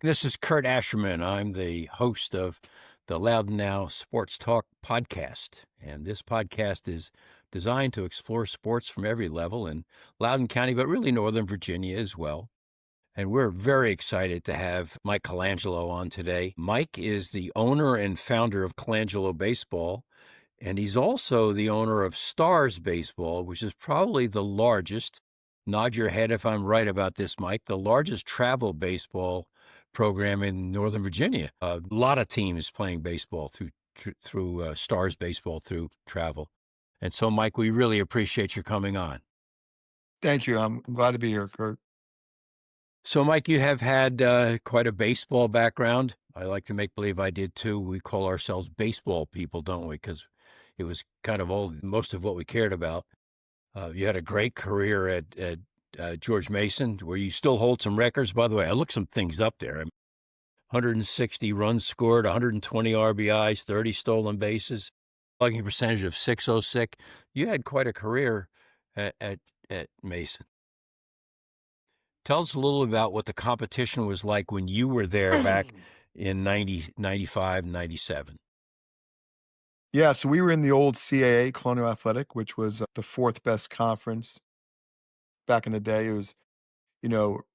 This is Kurt Aschermann. I'm the host of the Loudoun Now Sports Talk podcast. And this podcast is designed to explore sports from every level in Loudoun County, but really Northern Virginia as well. And we're very excited to have Mike Colangelo on today. Mike is the owner and founder of Colangelo Baseball, and he's also the owner of Stars Baseball, which is probably the largest, nod your head if I'm right about this, Mike, the largest travel baseball program in Northern Virginia. A lot of teams playing baseball through Stars Baseball through travel. And so, Mike, we really appreciate your coming on. Thank you. I'm glad to be here, Kurt. So, Mike, you have had quite a baseball background. I like to make believe I did too. We call ourselves baseball people, don't we? Because it was kind of most of what we cared about. You had a great career at George Mason, where you still hold some records. By the way, I looked some things up there. 160 runs scored, 120 RBIs, 30 stolen bases, slugging percentage of .606. You had quite a career at Mason. Tell us a little about what the competition was like when you were there back in 90, 95, 97. Yeah, so we were in the old CAA, Colonial Athletic, which was the fourth best conference back in the day. It was,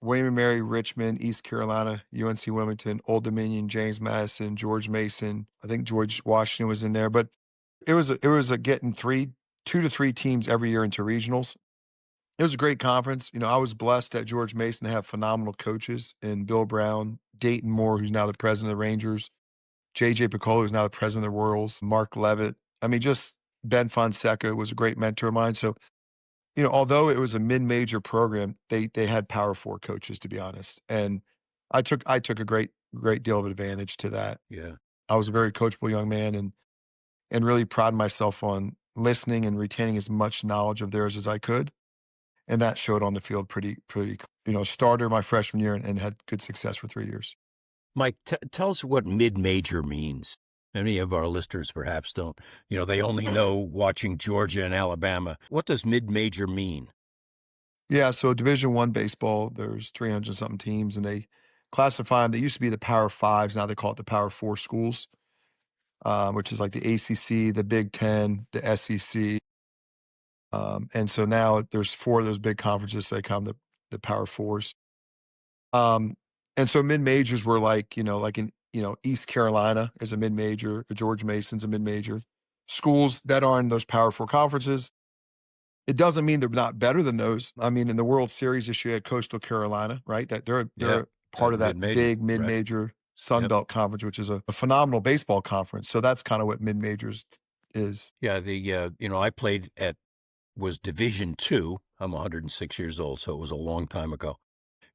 William and Mary, Richmond, East Carolina, UNC Wilmington, Old Dominion, James Madison, George Mason. I think George Washington was in there, but it was a getting two to three teams every year into regionals. It was a great conference. I was blessed at George Mason to have phenomenal coaches in Bill Brown, Dayton Moore, who's now the president of the Rangers, JJ Piccolo, who's now the president of the Royals, Mark Levitt. I mean, just Ben Fonseca was a great mentor of mine. So, although it was a mid-major program, they had Power Four coaches, to be honest. And I took a great deal of advantage to that. Yeah. I was a very coachable young man and really prided myself on listening and retaining as much knowledge of theirs as I could. And that showed on the field pretty, starter my freshman year and had good success for 3 years. Mike, tell us what mid-major means. Many of our listeners perhaps don't. They only know watching Georgia and Alabama. What does mid-major mean? Yeah, so Division I baseball, there's 300 something teams, and they classify them. They used to be the Power Fives, now they call it the Power Four schools, which is like the ACC, the Big Ten, the SEC. And so now there's four of those big conferences, so they call them the Power Fours. And so mid majors were like, like in, East Carolina is a mid major, George Mason's a mid major. Schools that are in those Power Four conferences, it doesn't mean they're not better than those. I mean, in the World Series this year at Coastal Carolina, right? That they're Yeah, part of that mid-major, big mid right? major Sun Yep. Belt conference, which is a phenomenal baseball conference. So that's kind of what mid majors is. Yeah, I played was Division II. I'm 106 years old, so it was a long time ago.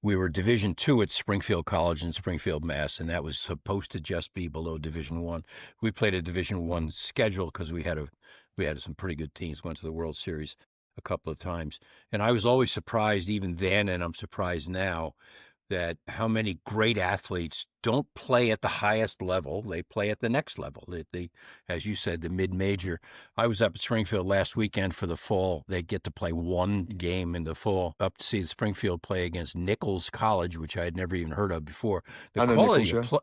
We were Division II at Springfield College in Springfield, Mass., and that was supposed to just be below Division I. We played a Division I schedule because we had some pretty good teams. Went to the World Series a couple of times, and I was always surprised even then, and I'm surprised now that how many great athletes don't play at the highest level. They play at the next level. They as you said, the mid-major. I was up at Springfield last weekend for the fall. They get to play one game in the fall, up to see Springfield play against Nichols College, which I had never even heard of before. The I know quality Nichols, of yeah. play.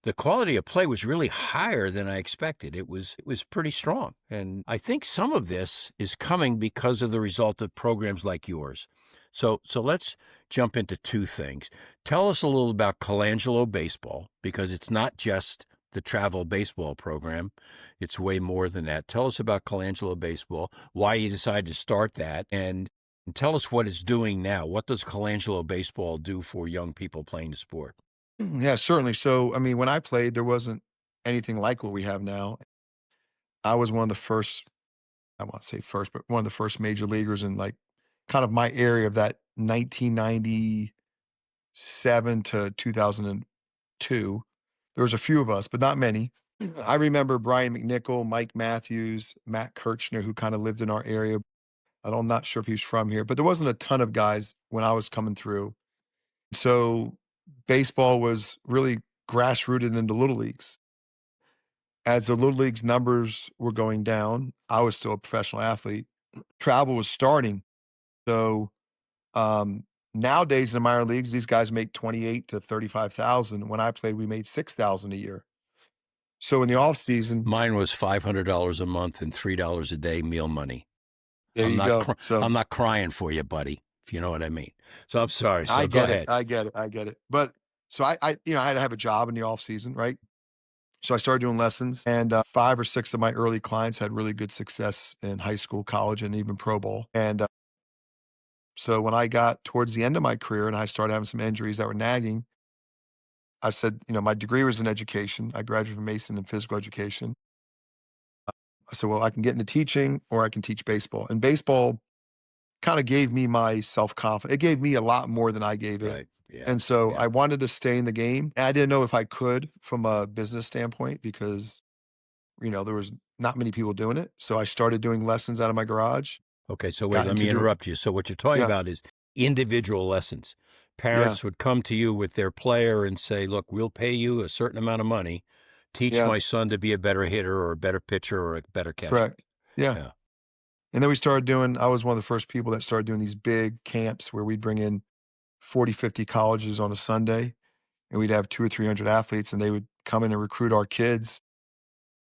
The quality of play was really higher than I expected. It was pretty strong. And I think some of this is coming because of the result of programs like yours. So let's jump into two things. Tell us a little about Colangelo Baseball, because it's not just the travel baseball program. It's way more than that. Tell us about Colangelo Baseball, why you decided to start that, and tell us what it's doing now. What does Colangelo Baseball do for young people playing the sport? Yeah, certainly. So, I mean, when I played, there wasn't anything like what we have now. I was one of the first, I won't say first, but one of the first major leaguers in like kind of my area of that 1997 to 2002. There was a few of us, but not many. I remember Brian McNichol, Mike Matthews, Matt Kirchner, who kind of lived in our area. I'm not sure if he was from here, but there wasn't a ton of guys when I was coming through. So baseball was really grassrooted into little leagues. As the little leagues numbers were going down, I was still a professional athlete. Travel was starting. So nowadays in the minor leagues, these guys make 28 to 35,000. When I played, we made 6,000 a year. So in the off season, Mine was $500 a month and $3 a day meal money. there you go. I'm So not crying for you, buddy, if you know what I mean. So I'm sorry. I So go get it. ahead. I get it. I get it. But so I had to have a job in the off season, right? So I started doing lessons, and 5 or 6 of my early clients had really good success in high school, college, and even pro ball. And so when I got towards the end of my career and I started having some injuries that were nagging, I said, my degree was in education. I graduated from Mason in physical education. I said, well, I can get into teaching or I can teach baseball. And baseball kind of gave me my self-confidence. It gave me a lot more than I gave it. Right. Yeah. And so Yeah. I wanted to stay in the game. And I didn't know if I could from a business standpoint because, there was not many people doing it. So I started doing lessons out of my garage, Okay. So wait, got let into me doing, interrupt you. So what you're talking yeah, about is individual lessons. yeah, Parents would come to you with their player and say, look, we'll pay you a certain amount of money. Teach yeah, my son to be a better hitter or a better pitcher or a better catcher. correct. Yeah. Yeah. And then I was one of the first people that started doing these big camps where we'd bring in 40, 50 colleges on a Sunday and we'd have 2 or 300 athletes and they would come in and recruit our kids.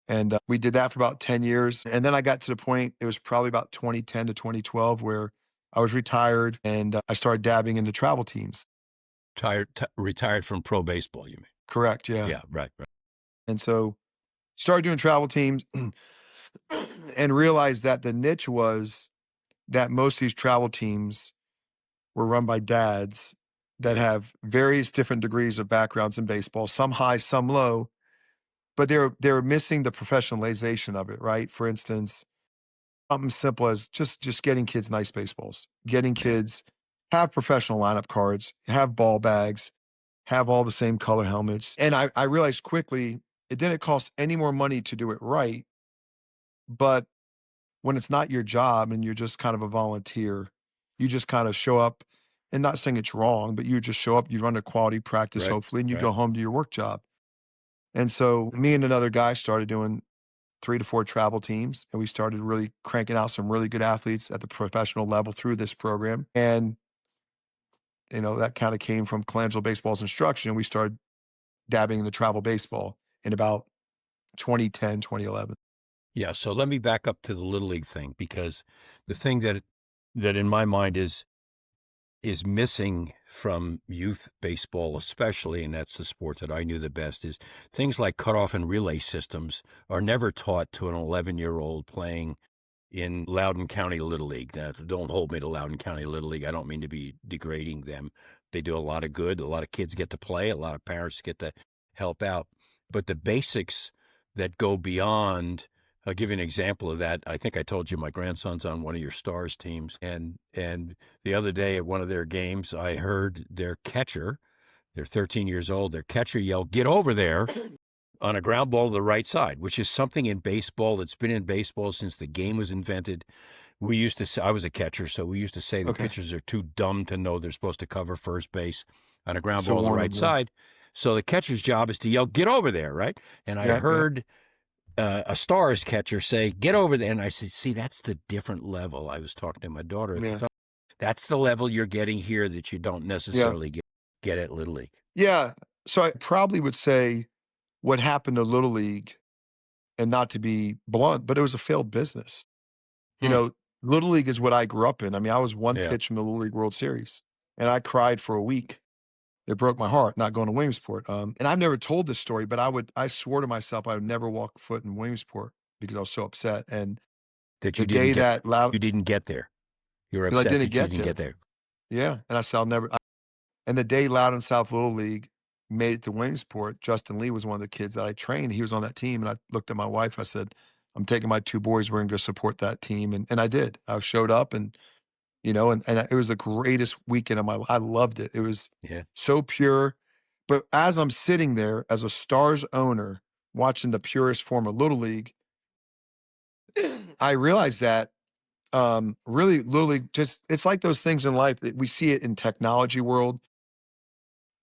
And we did that for about 10 years. And then I got to the point, it was probably about 2010 to 2012, where I was retired and I started dabbing into travel teams. Retired from pro baseball, you mean? Correct. Yeah. Yeah. Right. Right. And so started doing travel teams and realized that the niche was that most of these travel teams were run by dads that Yeah. have various different degrees of backgrounds in baseball, some high, some low, but they're missing the professionalization of it, right? For instance, something simple as just getting kids nice baseballs, getting Yeah. kids have professional lineup cards, have ball bags, have all the same color helmets. And I realized quickly it didn't cost any more money to do it right. But when it's not your job and you're just kind of a volunteer, you just kind of show up and not saying it's wrong, but you just show up, you run a quality practice, Right. hopefully, and you Right. go home to your work job. And so me and another guy started doing 3 to 4 travel teams, and we started really cranking out some really good athletes at the professional level through this program. And, that kind of came from Colangelo Baseball's instruction. And we started dabbing into travel baseball in about 2010, 2011. Yeah. So let me back up to the Little League thing because the thing that in my mind is missing from youth baseball, especially, and that's the sport that I knew the best, is things like cutoff and relay systems are never taught to an 11-year-old playing in Loudoun County Little League. Now, don't hold me to Loudoun County Little League. I don't mean to be degrading them. They do a lot of good. A lot of kids get to play. A lot of parents get to help out. But the basics that go beyond, I'll give you an example of that. I think I told you my grandson's on one of your Stars teams. And the other day at one of their games, I heard their catcher, they're 13 years old, their catcher yelled, "Get over there," on a ground ball to the right side, which is something in baseball that's been in baseball since the game was invented. We used to say, I was a catcher, so we used to say the Okay. pitchers are too dumb to know they're supposed to cover first base on a ground So ball to the warn right them. Yeah. side. So the catcher's job is to yell, "Get over there," right? And I Yeah. Yeah. heard a Stars catcher say, "Get over there." And I said, see, that's the different level. I was talking to my daughter at the Yeah. time. That's the level you're getting here that you don't Yeah. necessarily get at Little League. Yeah. So I probably would say what happened to Little League, and not to be blunt, but it was a failed business. You Hmm. know, Little League is what I grew up in. I mean, I was one Yeah. pitch from the Little League World Series, and I cried for a week. It broke my heart not going to Williamsport. And I've never told this story, but I swore to myself I would never walk foot in Williamsport because I was so upset. And That the day that Loud, you didn't get there. You were because I upset didn't that you get didn't there. get there. Yeah, and I said I'll never. And the day Loudon South Little League made it to Williamsport, Justin Lee was one of the kids that I trained. He was on that team, and I looked at my wife. I said, "I'm taking my 2 boys. We're gonna go support that team." And I did. I showed up, and and it was the greatest weekend of my life. I loved it. It was Yeah. so pure. But as I'm sitting there as a Stars owner, watching the purest form of Little League, I realized that really Little League just it's like those things in life that we see it in technology world.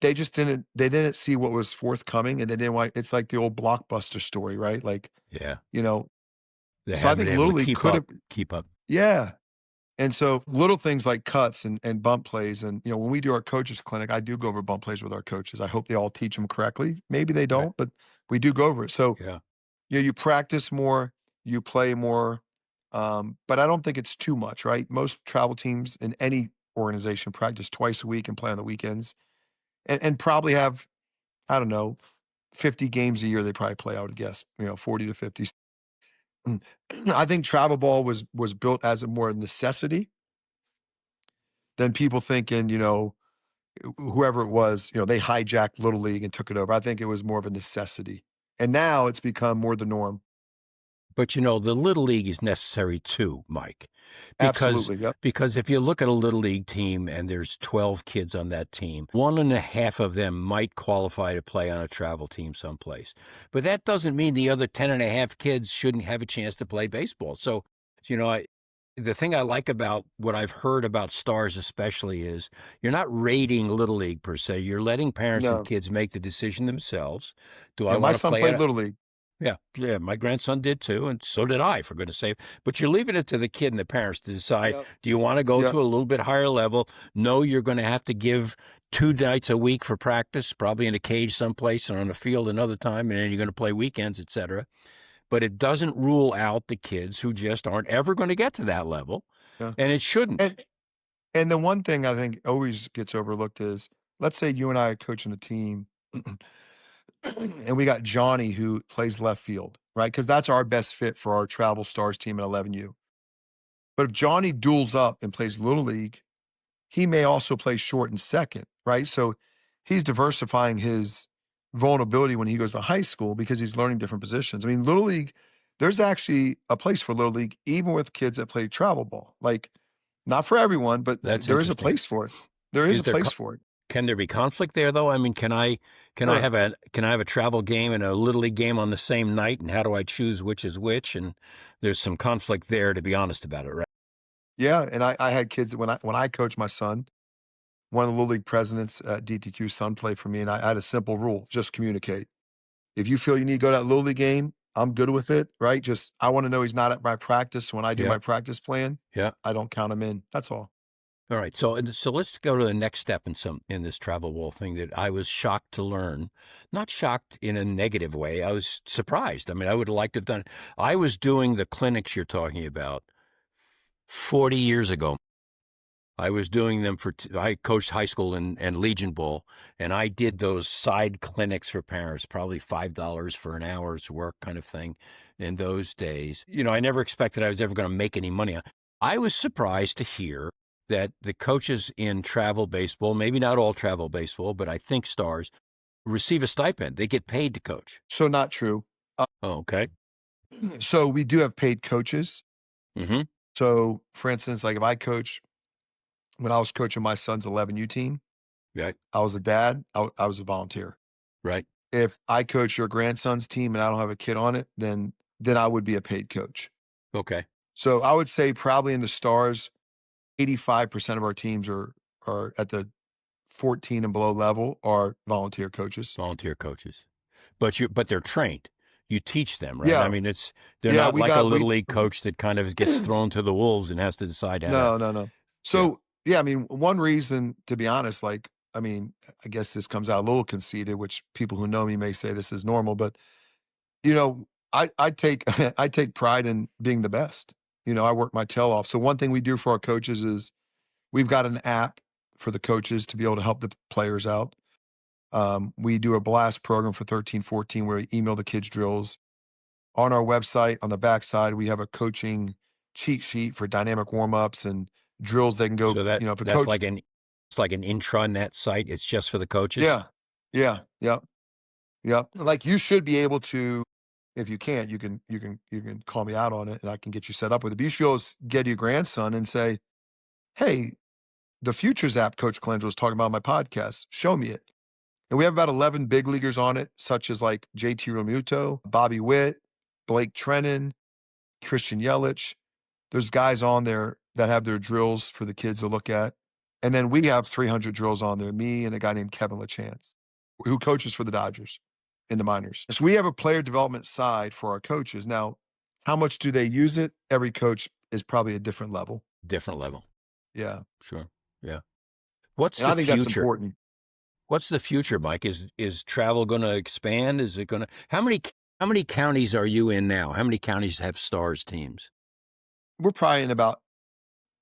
They didn't see what was forthcoming and they didn't want it's like the old Blockbuster story, right? Like, Yeah. you know, They so I haven't think been able Little to League keep could up. have Keep up. yeah. And so little things like cuts and bump plays. And, when we do our coaches clinic, I do go over bump plays with our coaches. I hope they all teach them correctly. Maybe they Right. don't, but we do go over it. So, Yeah. you practice more, you play more. But I don't think it's too much, right? Most travel teams in any organization practice twice a week and play on the weekends and probably have, I don't know, 50 games a year they probably play, I would guess, 40 to 50. Mm. I think travel ball was built as a more necessity than people thinking, whoever it was, they hijacked Little League and took it over. I think it was more of a necessity. And now it's become more the norm. But the little league is necessary too, Mike, because Absolutely. Yep. because if you look at a little league team and there's 12 kids on that team, one and a half of them might qualify to play on a travel team someplace. But that doesn't mean the other 10 and a half kids shouldn't have a chance to play baseball. So, the thing I like about what I've heard about Stars especially is you're not rating Little League per se. You're letting parents and No. kids make the decision themselves. Do I Yeah, my want to son play played at Little League. Yeah, yeah, my grandson did too, and so did I, for goodness sake. But you're leaving it to the kid and the parents to decide, Yep. do you want to go Yep. to a little bit higher level? No, you're going to have to give 2 nights a week for practice, probably in a cage someplace and on the field another time, and then you're going to play weekends, etc. But it doesn't rule out the kids who just aren't ever going to get to that level, Yeah. and it shouldn't. And the one thing I think always gets overlooked is, let's say you and I are coaching a team and we got Johnny who plays left field, right? Because that's our best fit for our travel stars team at 11U. But if Johnny duels up and plays Little League, he may also play short and second, right? So he's diversifying his vulnerability when he goes to high school because he's learning different positions. I mean, Little League, there's actually a place for Little League, even with kids that play travel ball. Like, not for everyone, but That's there is a interesting. place for it. There is Is a there place for it. Can there be conflict there though? I mean, can I Sure. have a travel game and a little league game on the same night, and how do I choose which is which? And there's some conflict there, to be honest about it, right? Yeah, and I had kids that when I coached my son, one of the Little League presidents at DTQ's son played for me, and I had a simple rule: just communicate. If you feel you need to go to that Little League game, I'm good with it, right? Just I want to know he's not at my practice. So when I do Yeah, my practice plan, yeah. I don't count him in. That's all. All right, so let's go to the next step in this travel wall thing that I was shocked to learn. Not shocked in a negative way. I was surprised. I mean, I would have liked to have done. I was doing the clinics you're talking about 40 years ago. I was doing them I coached high school and Legion Bowl, and I did those side clinics for parents, probably $5 for an hour's work kind of thing in those days. I never expected I was ever going to make any money. I was surprised to hear that the coaches in travel baseball, maybe not all travel baseball, but I think Stars, receive a stipend. They get paid to coach. So not true. Uh, Oh, okay. so we do have paid coaches. Mm-hmm. So for instance, like if I coach when I was coaching my son's 11U team, Right, I was a dad. I was a volunteer. right. If I coach your grandson's team and I don't have a kid on it, then I would be a paid coach. Okay. So I would say probably in the Stars, 85% of our teams are at the 14 and below level are volunteer coaches. Volunteer coaches. But they're trained. You teach them, right? I Yeah. mean, they're Yeah, not we like a got little we league coach that kind of gets thrown to the wolves and has to decide how to. No, no, no. Yeah, So, yeah, I mean, one reason, to be honest, like, I mean, I guess this comes out a little conceited, which people who know me may say this is normal, but, I take I take pride in being the best. I work my tail off. So one thing we do for our coaches is we've got an app for the coaches to be able to help the players out. We do a blast program for 13, 14 where we email the kids drills. On our website, on the backside, we have a coaching cheat sheet for dynamic warm-ups and drills they can go, so if a that's coach. like an intranet site. It's just for the coaches. Yeah. Yeah. Yep. Yep. Like you should be able to, if you can't, you can call me out on it and I can get you set up with it. But you should be able to get your grandson and say, hey, the Futures app Coach Colangelo was talking about on my podcast. Show me it. And we have about 11 big leaguers on it, such as like JT Realmuto, Bobby Witt, Blake Trennan, Christian Yelich. There's guys on there that have their drills for the kids to look at. And then we have 300 drills on there, me and a guy named Kevin LaChance, who coaches for the Dodgers in the minors. So we have a player development side for our coaches. Now, how much do they use it? Every coach is probably a different level. Different level. Yeah. Sure. Yeah. What's And the I think that's future? important. What's the future, Mike? Is travel going to expand? Is it going to? How many counties are you in now? How many counties have Stars teams? We're probably in about,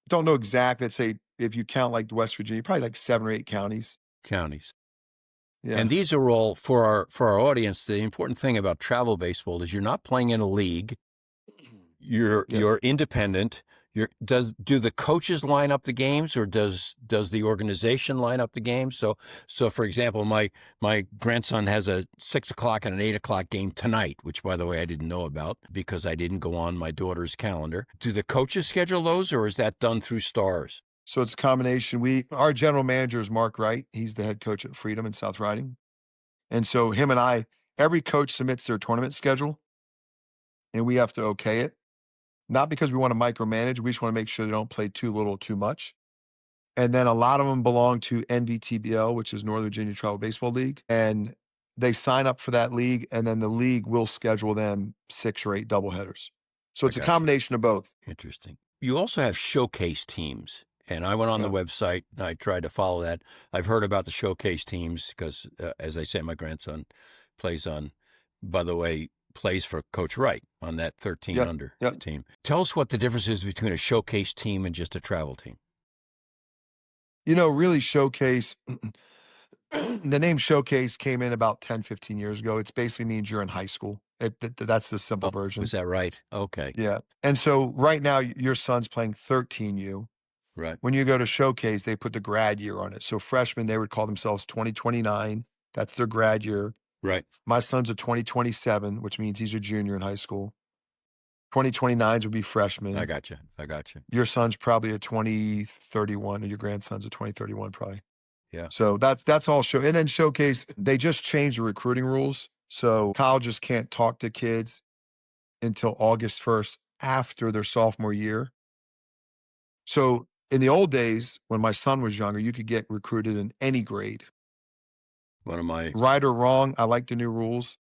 don't know exact, let's say if you count like West Virginia, probably like 7 or 8 counties. Counties. And Yeah. these are all for our audience. The important thing about travel baseball is you're not playing in a league. You're Yep. you're independent. Do the coaches line up the games, or does the organization line up the games? So for example, my grandson has a 6 o'clock and an 8 o'clock game tonight, which by the way I didn't know about because I didn't go on my daughter's calendar. Do the coaches schedule those, or is that done through Stars? So it's a combination. Our general manager is Mark Wright. He's the head coach at Freedom in South Riding. And so him and I, every coach submits their tournament schedule and we have to okay it. Not because we want to micromanage, we just want to make sure they don't play too little, too much. And then a lot of them belong to NVTBL, which is Northern Virginia Travel Baseball League. And they sign up for that league, and then the league will schedule them 6 or 8 doubleheaders. So I it's a got you. combination of both. Interesting. You also have showcase teams. And I went on the Yeah. website and I tried to follow that. I've heard about the showcase teams because, as I say, my grandson plays on, by the way, plays for Coach Wright on that 13 Yep. under Yep. team. Tell us what the difference is between a showcase team and just a travel team. Really showcase. The name showcase came in about 10, 15 years ago. It basically means you're in high school. That's the simple Oh, version. is that right? Okay. Yeah. And so right now, your son's playing 13U. Right. When you go to showcase, they put the grad year on it. So freshmen, they would call themselves 2029. That's their grad year. Right. My son's a 2027, which means he's a junior in high school. 2029s would be I freshmen. got you. I got you. Your son's probably a 2031, or your grandson's a 2031 probably. Yeah. So that's all show. And then showcase, they just changed the recruiting rules. So colleges can't talk to kids until August 1st after their sophomore year. So in the old days, when my son was younger, you could get recruited in any grade. One of my, Right or wrong, I like the new rules,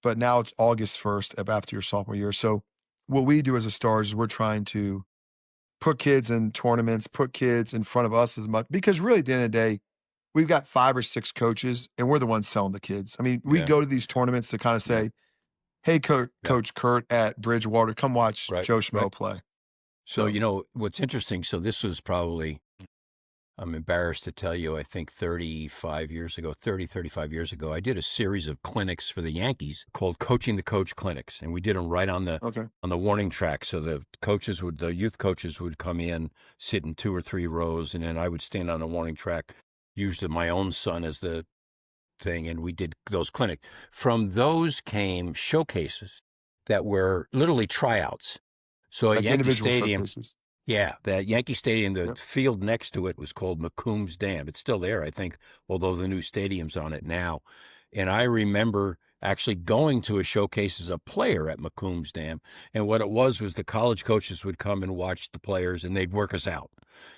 but now it's August 1st after your sophomore year. So what we do as a Stars is we're trying to put kids in tournaments, put kids in front of us as much, because really at the end of the day, we've got 5 or 6 coaches and we're the ones selling the kids. I mean, we yeah, go to these tournaments to kind of yeah, say, hey, yeah. Coach Kurt at Bridgewater, come watch Right. Joe Right. Schmo play. So, So, what's interesting, so this was probably, I'm embarrassed to tell you, I think 35 years ago, I did a series of clinics for the Yankees called Coaching the Coach Clinics. And we did them right on the okay. warning track. So the youth coaches would come in, sit in 2 or 3 rows, and then I would stand on the warning track, used my own son as the thing, and we did those clinics. From those came showcases that were literally tryouts. So at Like Yankee individual Stadium, showcases. yeah, that Yankee Stadium, the Yep. field next to it was called McCombs Dam. It's still there, I think, although the new stadium's on it now. And I remember actually going to a showcase as a player at McCombs Dam. And what it was the college coaches would come and watch the players and they'd work us out.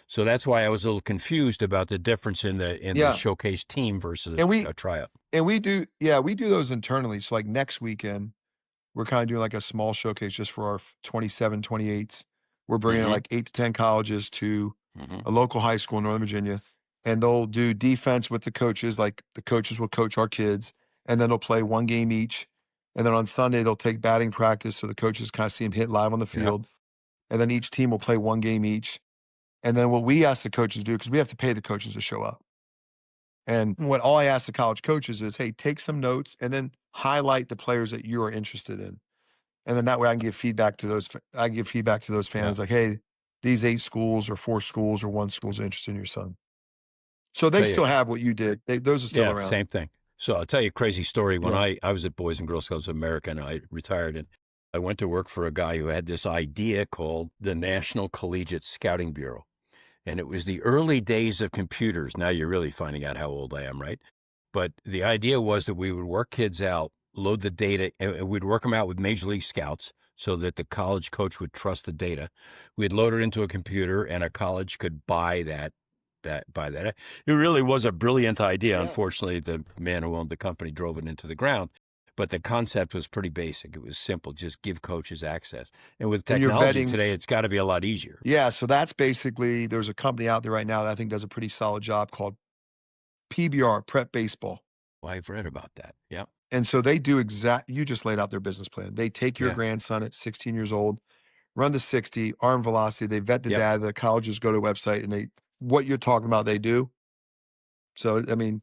So that's why I was a little confused about the difference in the Yeah. showcase team versus And we a tryout. and we do we do those internally. So like next weekend, we're kind of doing like a small showcase just for our 27, 28s. We're bringing in Mm-hmm. like 8 to 10 colleges to Mm-hmm. a local high school in Northern Virginia, and they'll do defense with the coaches. Like the coaches will coach our kids, and then they'll play one game each. And then on Sunday, they'll take batting practice so the coaches kind of see them hit live on the Yeah. field. And then each team will play one game each. And then what we ask the coaches to do, because we have to pay the coaches to show up. And what all I ask the college coaches is, hey, take some notes and then highlight the players that you are interested in. And then that way I can give feedback to those. I give feedback to those Yeah. fans like, hey, these 8 schools or 4 schools or 1 school is interested in your son. So they Tell you, still have what you did. Those are still yeah, around. same thing. So I'll tell you a crazy story. When Yeah. I was at Boys and Girls Scouts of America and I retired, and I went to work for a guy who had this idea called the National Collegiate Scouting Bureau. And it was the early days of computers. Now you're really finding out how old I am, right? But the idea was that we would work kids out, load the data, and we'd work them out with Major League Scouts so that the college coach would trust the data. We'd load it into a computer and a college could buy that. It really was a brilliant idea. Yeah. Unfortunately, the man who owned the company drove it into the ground. but the concept was pretty basic. It was simple, just give coaches access. And with And you're technology vetting. today, it's got to be a lot easier. Yeah, so that's basically there's a company out there right now that I think does a pretty solid job called PBR, Prep Baseball. Well, I've read about that. Yeah. And so they do you just laid out their business plan. They take your Yeah. grandson at 16 years old, run to 60, arm velocity, they vet the Yep. data, the colleges go to a website and what you're talking about, they do. So, I mean,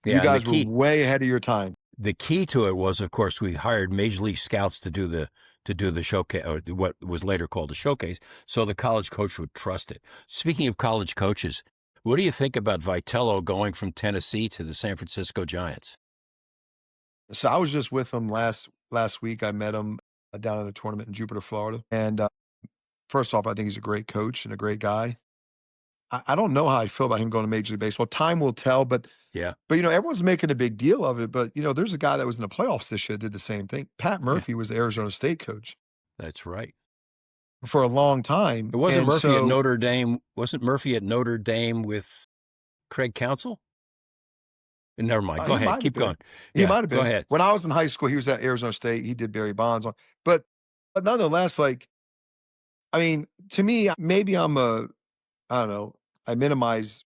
you Yeah. And guys were way ahead of your time. the key to it was, of course, we hired Major League scouts to do the showcase, or what was later called the showcase, so the college coach would trust it. Speaking of college coaches, what do you think about Vitello going from Tennessee to the San Francisco Giants? So I was just with him last week. I met him down at a tournament in Jupiter, Florida. And first off, I think he's a great coach and a great guy. I don't know how I feel about him going to Major League Baseball. Time will tell, but Yeah. everyone's making a big deal of it. But there's a guy that was in the playoffs this year that did the same thing. Pat Murphy was the Arizona State coach That's right. for a long time. It wasn't And Murphy at so Notre Dame. Wasn't Murphy at Notre Dame with Craig Counsell? Never mind. Go he ahead. might have Keep been. going. He Yeah. might have Go been. ahead. When I was in high school, he was at Arizona State. He did Barry Bonds on, but nonetheless, like, I mean, to me, maybe I don't know, I minimize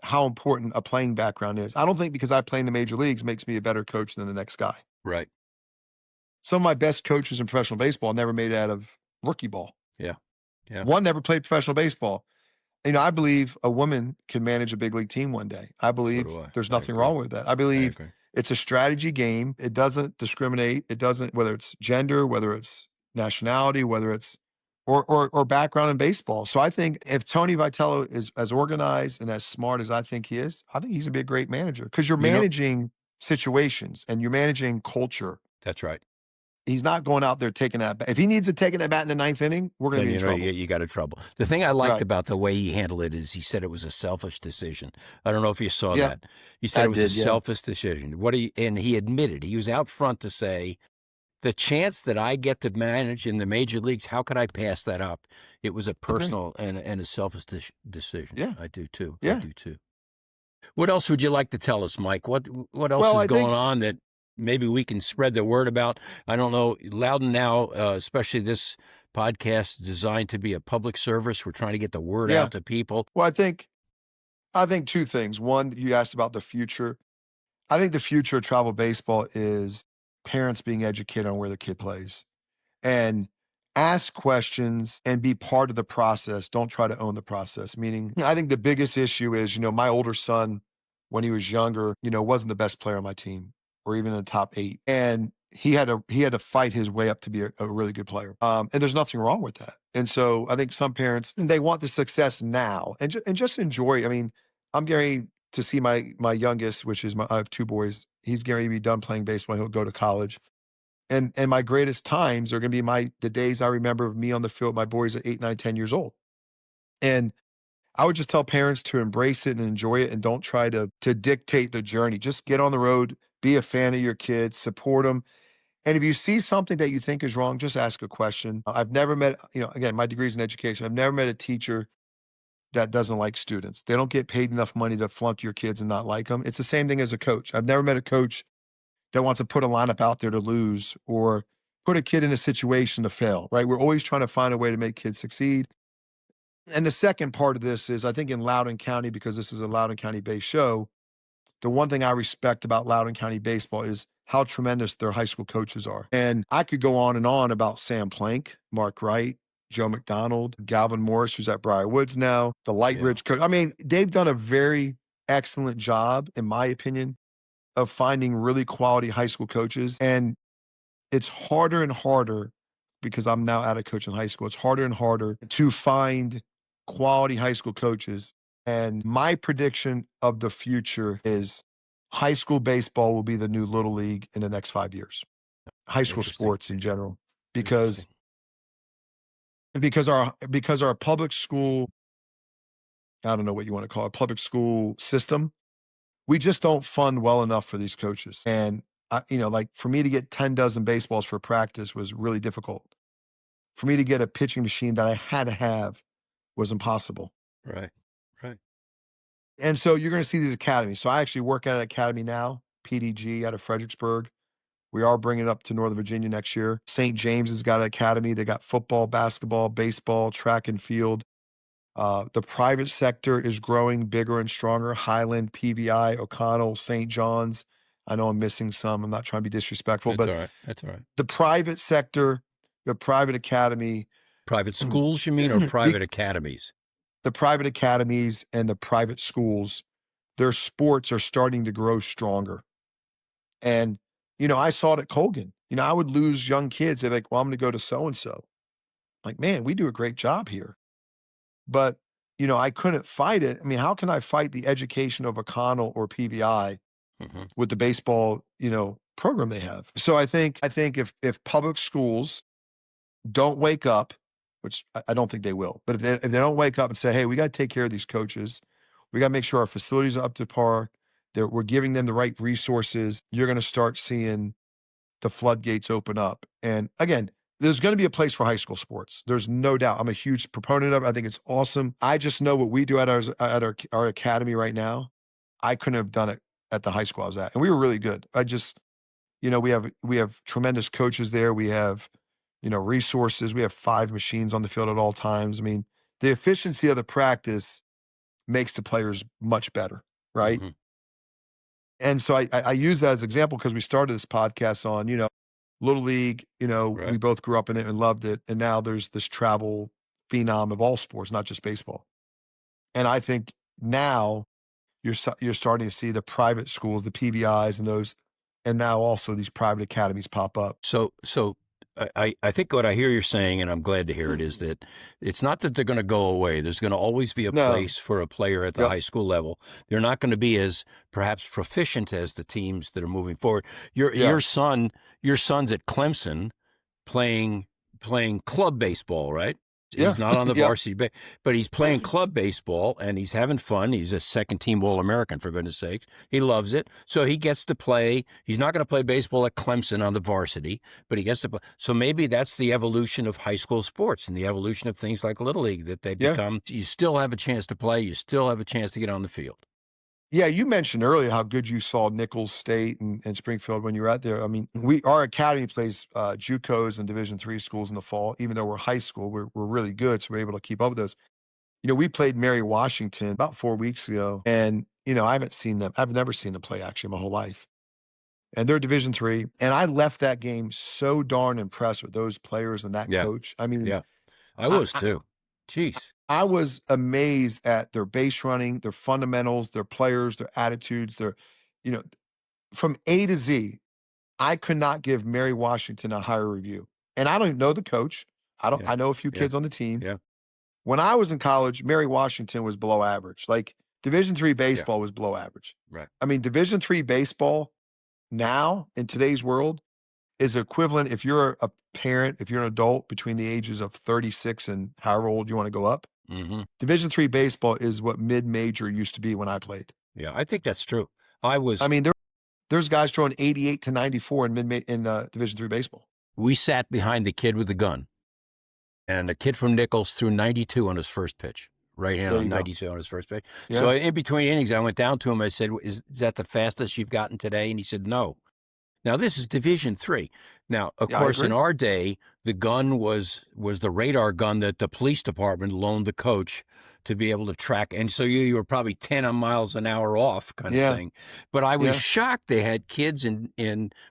how important a playing background is. I don't think because I play in the major leagues makes me a better coach than the next guy. Right. Some of my best coaches in professional baseball never made it out of rookie ball. Yeah. Yeah. One never played professional baseball. I believe a woman can manage a big league team one day. I So believe do I. there's I nothing agree. wrong with that. I I believe agree. it's a strategy game. It doesn't discriminate. It doesn't, whether it's gender, whether it's nationality, whether it's or background in baseball. So I think if Tony Vitello is as organized and as smart as I think he is, I think he's gonna be a great manager because you're You know, managing situations and you're managing culture. that's right. He's not going out there taking that bat. If he needs to take that bat in the ninth inning, we're gonna Then be in trouble. you got in trouble. The thing I liked Right. about the way he handled it is he said it was a selfish decision. I don't know if you saw Yeah, that. He said I it was a did. Yeah. selfish decision. And he admitted, he was out front to say, the chance that I get to manage in the major leagues, how could I pass that up? It was a Agree. personal and a selfish decision. Yeah. I do too. I Yeah. do too. What else would you like to tell us, Mike? What else Well, is I going think on that maybe we can spread the word about? I don't know. Loudoun Now, especially this podcast, is designed to be a public service. We're trying to get the word yeah. out to people. Well, I think two things. One, you asked about the future. I think the future of travel baseball is parents being educated on where their kid plays and ask questions and be part of the process. Don't try to own the process. Meaning, I think the biggest issue is, my older son, when he was younger, wasn't the best player on my team or even in the top 8. And he had to fight his way up to be a really good player. And there's nothing wrong with that. And so I think some parents, they want the success now and just enjoy. I mean, I'm getting to see my youngest, which is I have 2 boys. He's going to be done playing baseball. He'll go to college. And my greatest times are gonna be the days I remember of me on the field, my boys at 8, 9, 10 years old. And I would just tell parents to embrace it and enjoy it and don't try to dictate the journey. Just get on the road, be a fan of your kids, support them. And if you see something that you think is wrong, just ask a question. I've never met, again, my degree's in education. I've never met a teacher that doesn't like students. They don't get paid enough money to flunk your kids and not like them. It's the same thing as a coach. I've never met a coach that wants to put a lineup out there to lose or put a kid in a situation to fail, right? We're always trying to find a way to make kids succeed. And the second part of this is I think in Loudoun County, because this is a Loudoun County based show, the one thing I respect about Loudoun County baseball is how tremendous their high school coaches are. And I could go on and on about Sam Plank, Mark Wright, Joe McDonald, Galvin Morris, who's at Briar Woods now, the Yeah. Lightridge coach. I mean, they've done a very excellent job, in my opinion, of finding really quality high school coaches. And it's harder and harder because I'm now out of coaching high school. It's harder and harder to find quality high school coaches. And my prediction of the future is high school baseball will be the new little league in the next 5 years. High school Interesting. sports in general, Interesting. because our public school, I don't know what you want to call it, public school system, we just don't fund well enough for these coaches. And like for me to get 10 dozen baseballs for practice was really difficult. For me to get a pitching machine that I had to have was impossible. Right. Right. And so you're going to see these academies. So I actually work at an academy now, PDG out of Fredericksburg. We are bringing it up to Northern Virginia next year. St. James has got an academy. They got football, basketball, baseball, track and field. The private sector is growing bigger and stronger. Highland, PVI, O'Connell, St. John's. I know I'm missing some. I'm not trying to be disrespectful, That's but all right. That's all right. the private sector, the private academy, Private schools, you mean, or the, private academies? the private academies and the private schools, their sports are starting to grow stronger. And, I saw it at Colgan. I would lose young kids. They're like, well, I'm going to go to so-and-so. Like, man, we do a great job here. But, I couldn't fight it. I mean, how can I fight the education of O'Connell or PVI Mm-hmm. with the baseball, program they have? So I think if public schools don't wake up, which I don't think they will, but if they don't wake up and say, hey, we got to take care of these coaches, we got to make sure our facilities are up to par, that we're giving them the right resources, you're going to start seeing the floodgates open up. And again, there's going to be a place for high school sports. There's no doubt. I'm a huge proponent of it. I think it's awesome. I just know what we do at our academy right now. I couldn't have done it at the high school I was at, and we were really good. We have tremendous coaches there. We have, resources. We have 5 machines on the field at all times. I mean, the efficiency of the practice makes the players much better, right? Mm-hmm. And so I use that as an example because we started this podcast on, Little League, Right. we both grew up in it and loved it. And now there's this travel phenom of all sports, not just baseball. And I think now you're starting to see the private schools, the PBIs and those, and now also these private academies pop up. So I think what I hear you're saying, and I'm glad to hear it, is that it's not that they're going to go away. There's going to always be a No. place for a player at the Yep. high school level. They're not going to be as perhaps proficient as the teams that are moving forward. Your son's at Clemson playing club baseball, right? Yeah. He's not on the Yep. varsity, but he's playing club baseball and he's having fun. He's a second-team All-American, for goodness sakes. He loves it. So he gets to play. He's not going to play baseball at Clemson on the varsity, but he gets to play. So maybe that's the evolution of high school sports and the evolution of things like Little League, that they become, you still have a chance to play. You still have a chance to get on the field. Yeah, you mentioned earlier how good you saw Nichols State and Springfield when you were out there. I mean, our academy plays JUCOs and Division III schools in the fall. Even though we're high school, we're really good, so we're able to keep up with those. We played Mary Washington about 4 weeks ago, and I haven't seen them. I've never seen them play actually my whole life. And they're Division III, and I left that game so darn impressed with those players and that coach. I mean, I was too. Jeez. I was amazed at their base running, their fundamentals, their players, their attitudes, from A to Z. I could not give Mary Washington a higher review. And I don't even know the coach. I know a few kids on the team. Yeah. When I was in college, Mary Washington was below average. Like Division III baseball was below average. Right. I mean, Division III baseball now in today's world is equivalent, if you're a parent, if you're an adult between the ages of 36 and however old you want to go up, Mm-hmm. Division III baseball is what mid-major used to be when I played. Yeah, I think that's true. I mean, there's guys throwing 88 to 94 in Division III baseball. We sat behind the kid with the gun, and the kid from Nichols threw 92 on his first pitch. Right hand on 92 on his first pitch. Yeah. So in between innings, I went down to him. I said, is that the fastest you've gotten today? And he said, no. Now, this is Division III. Now, of course, in our day, the gun was the radar gun that the police department loaned the coach to be able to track. And so you were probably 10 miles an hour off kind of thing. But I was shocked they had kids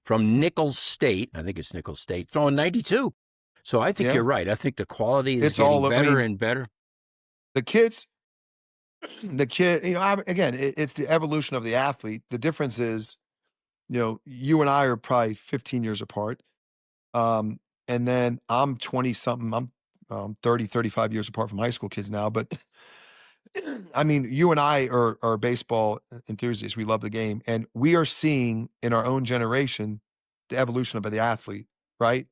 from Nichols State, I think it's Nichols State, throwing 92. So I think you're right. I think the quality is getting better and better. The kid, again, it's the evolution of the athlete. The difference is, you and I are probably 15 years apart. And then I'm 20 something. I'm 30, 35 years apart from high school kids now. But I mean, you and I are baseball enthusiasts. We love the game. And we are seeing in our own generation the evolution of the athlete, right?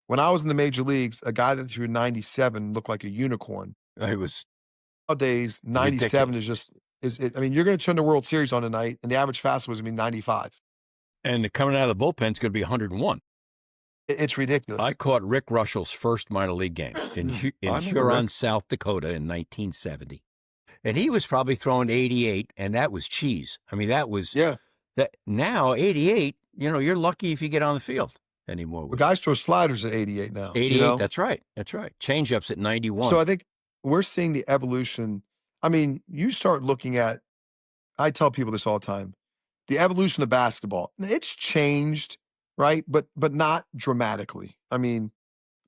When I was in the major leagues, a guy that threw 97 looked like a unicorn. It was nowadays 97 ridiculous. I mean, you're going to turn the World Series on tonight, and the average fastball was going to be 95. And coming out of the bullpen is going to be 101. It's ridiculous. I caught Rick Russell's first minor league game in Huron, South Dakota in 1970. And he was probably throwing 88, and that was cheese. I mean, that was That now 88, you're lucky if you get on the field anymore But with guys throw sliders at 88 now, 88. That's right. That's right. Change-ups at So 91. I think we're seeing the evolution. I mean, you start looking at, I tell people this all the time, the evolution of basketball. It's changed, right? But not dramatically. I mean,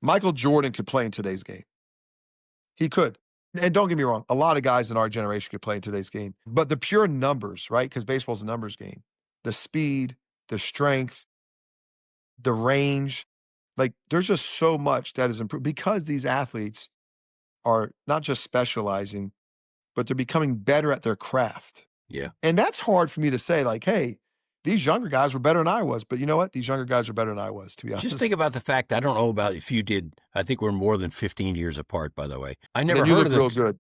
Michael Jordan could play in today's game. He could. And don't get me wrong, a lot of guys in our generation could play in today's game. But the pure numbers, right? Because baseball's a numbers game. The speed, the strength, the range, like there's just so much that is improved because these athletes are not just specializing, but they're becoming better at their craft. Yeah. And that's hard for me to say, like, hey, these younger guys were better than I was. But you know what? These younger guys are better than I was, to be honest. Just think about the fact, I don't know about if you did. I think we're more than 15 years apart, by the way. I never Then you heard look of real good.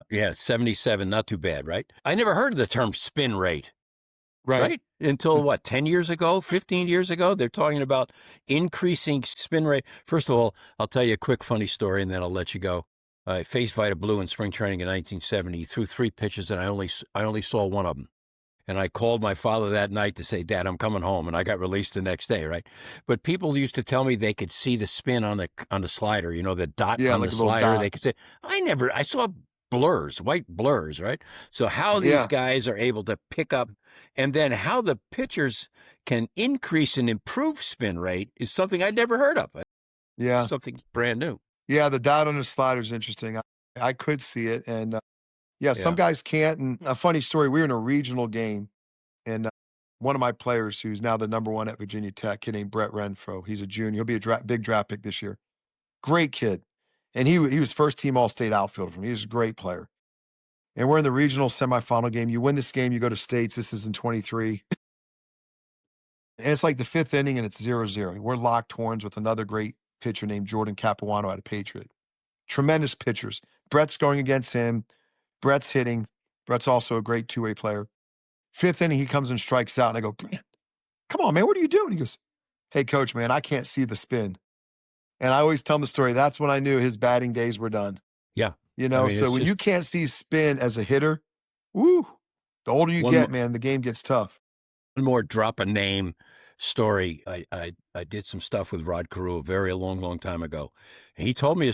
Yeah, 77, not too bad, right? I never heard of the term spin rate. Right? Until what, 10 years ago, 15 years ago? They're talking about increasing spin rate. First of all, I'll tell you a quick funny story and then I'll let you go. I faced Vita Blue in spring training in 1970. He threw 3 pitches and I only saw one of them. And I called my father that night to say, Dad, I'm coming home. And I got released the next day, right? But people used to tell me they could see the spin on the slider, the dot on like the a little slider. dot. They could say, I saw blurs, white blurs, right? So how these guys are able to pick up, and then how the pitchers can increase and improve spin rate is something I'd never heard of. Yeah. Something brand new. Yeah, the dot on the slider is interesting. I could see it. And some guys can't. And a funny story, we were in a regional game, and one of my players, who's now the #1 at Virginia Tech, kid named Brett Renfro, he's a junior. He'll be a big draft pick this year. Great kid. And he was first team All-State outfielder for me. He was a great player. And we're in the regional semifinal game. You win this game, you go to states. This is in 23. And it's like the 5th inning, and it's 0-0. We're locked horns with another great pitcher named Jordan Capuano out of Patriot. Tremendous pitchers. Brett's going against him. Brett's hitting. Brett's also a great two-way player. 5th inning, he comes and strikes out, and I go, Brett, come on, man, what are you doing? He goes, hey, coach, man, I can't see the spin. And I always tell him the story. That's when I knew his batting days were done. Yeah. So when you can't see spin as a hitter, woo, the older you get, man, the game gets tough. One more drop a name story. I did some stuff with Rod Carew a very long time ago. And he told me,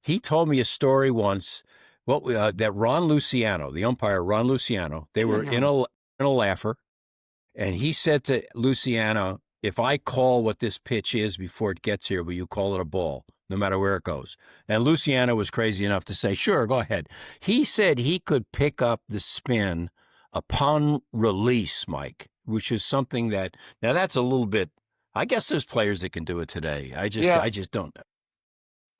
He told me a story once. That Ron Luciano, the umpire Ron Luciano, they were in a laugher, and he said to Luciano, if I call what this pitch is before it gets here, will you call it a ball, no matter where it goes? And Luciano was crazy enough to say, sure, go ahead. He said he could pick up the spin upon release, Mike, which is something now that's a little bit, I guess there's players that can do it today. I just don't know.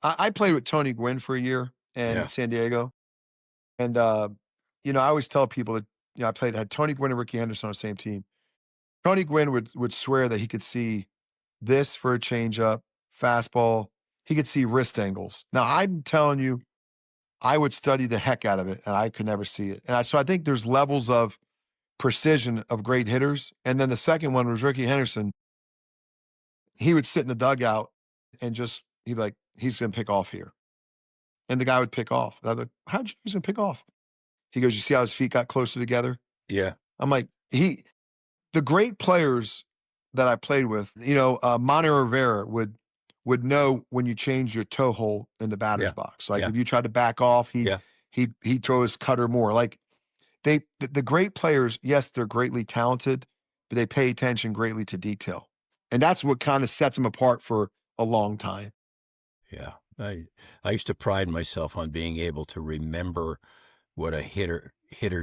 I played with Tony Gwynn for a year in San Diego. And, I always tell people that, I had Tony Gwynn and Ricky Henderson on the same team. Tony Gwynn would swear that he could see this for a changeup, fastball. He could see wrist angles. Now, I'm telling you, I would study the heck out of it, and I could never see it. And so I think there's levels of precision of great hitters. And then the second one was Ricky Henderson. He would sit in the dugout and he'd be like, he's going to pick off here. And the guy would pick off. And I'd be like, how'd you know he's going to pick off? He goes, you see how his feet got closer together? Yeah. I'm like, the great players that I played with, Manny Rivera would know when you change your toe hole in the batter's box. Like if you tried to back off, he'd throw his cutter more. Like the great players, yes, they're greatly talented, but they pay attention greatly to detail. And that's what kind of sets them apart for a long time. Yeah. I used to pride myself on being able to remember what a hitter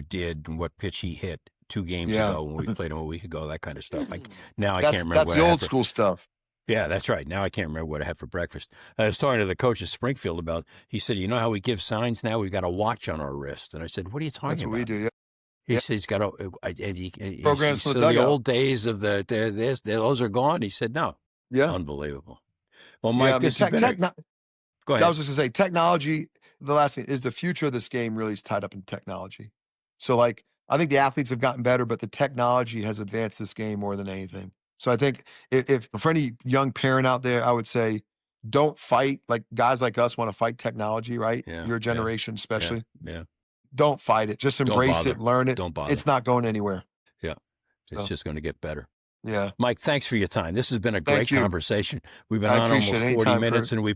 did and what pitch he hit 2 games ago when we played him a week ago, that kind of stuff. I can't remember. That's the old school stuff. Yeah, that's right. Now I can't remember what I had for breakfast. I was talking to the coach of Springfield about, he said, you know how we give signs now? We've got a watch on our wrist. And I said, what are you talking about? That's what we do, yeah. He said he's got programs from the dugout. The old days of those are gone. He said, no. Yeah. Unbelievable. Well, Mike, this is better. Go ahead. I was just going to say, technology, the last thing is the future of this game really is tied up in technology. So I think the athletes have gotten better, but the technology has advanced this game more than anything. So I think if for any young parent out there, I would say, don't fight. Like guys like us want to fight technology, right? Yeah, your generation, especially. Yeah. Don't fight it. Just embrace it, learn it. Don't bother. It's not going anywhere. Yeah. It's So, just going to get better. yeah. Mike, thanks for your time. This has been a great Thank you. conversation. We've been I on appreciate almost it. 40 Anytime, minutes, Kurt. and we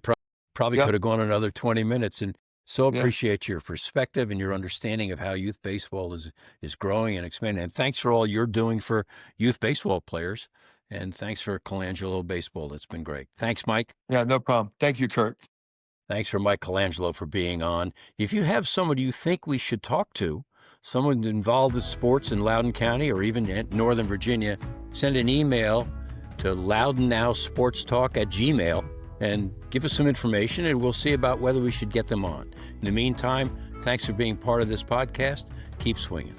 probably Yep. could have gone another 20 minutes. And so Yeah. appreciate your perspective and your understanding of how youth baseball is growing and expanding. And thanks for all you're doing for youth baseball players. And thanks for Colangelo Baseball. It's been great. Thanks, Mike. Yeah, no problem. Thank you, Kurt. Thanks for Mike Colangelo for being on. If you have someone you think we should talk to, someone involved with sports in Loudoun County or even in Northern Virginia, send an email to loudonnowsportstalk@gmail and give us some information, and we'll see about whether we should get them on. In the meantime, thanks for being part of this podcast. Keep swinging.